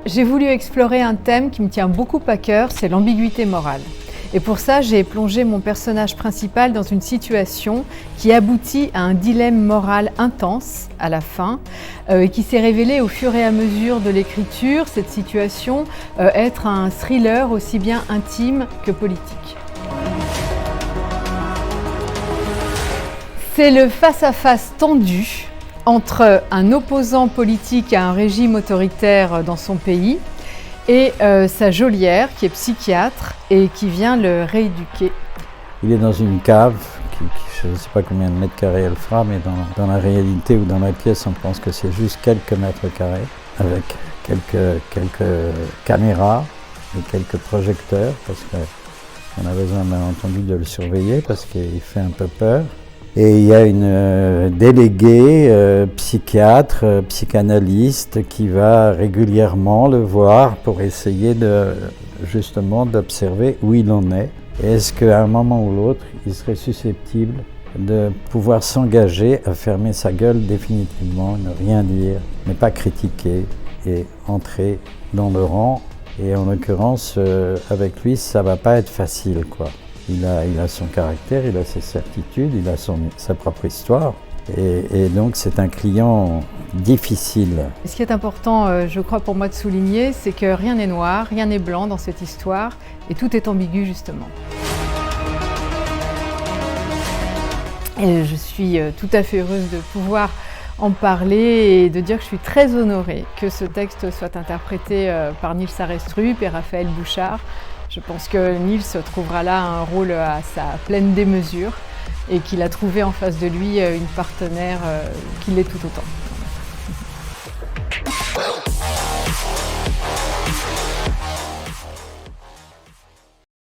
J'ai voulu explorer un thème qui me tient beaucoup à cœur, c'est l'ambiguïté morale. Et pour ça, j'ai plongé mon personnage principal dans une situation qui aboutit à un dilemme moral intense à la fin et qui s'est révélé au fur et à mesure de l'écriture, cette situation, être un thriller aussi bien intime que politique. C'est le face-à-face tendu entre un opposant politique à un régime autoritaire dans son pays et sa geôlière qui est psychiatre et qui vient le rééduquer. Il est dans une cave, je ne sais pas combien de mètres carrés elle fera, mais dans la réalité ou dans la pièce, on pense que c'est juste quelques mètres carrés, avec quelques caméras et quelques projecteurs, parce qu'on a besoin bien entendu de le surveiller, parce qu'il fait un peu peur. Et il y a une déléguée psychiatre, psychanalyste qui va régulièrement le voir pour essayer justement d'observer où il en est. Et est-ce qu'à un moment ou l'autre, il serait susceptible de pouvoir s'engager à fermer sa gueule définitivement, ne rien dire, ne pas critiquer et entrer dans le rang. Et en l'occurrence, avec lui, ça va pas être facile, quoi. Il a son caractère, il a ses certitudes, il a sa propre histoire. Et donc c'est un client difficile. Ce qui est important, je crois, pour moi de souligner, c'est que rien n'est noir, rien n'est blanc dans cette histoire, et tout est ambigu justement. Et je suis tout à fait heureuse de pouvoir en parler et de dire que je suis très honorée que ce texte soit interprété par Nils Arestrup et Raphaël Bouchard. Je pense que Nils trouvera là un rôle à sa pleine démesure et qu'il a trouvé en face de lui une partenaire qui l'est tout autant.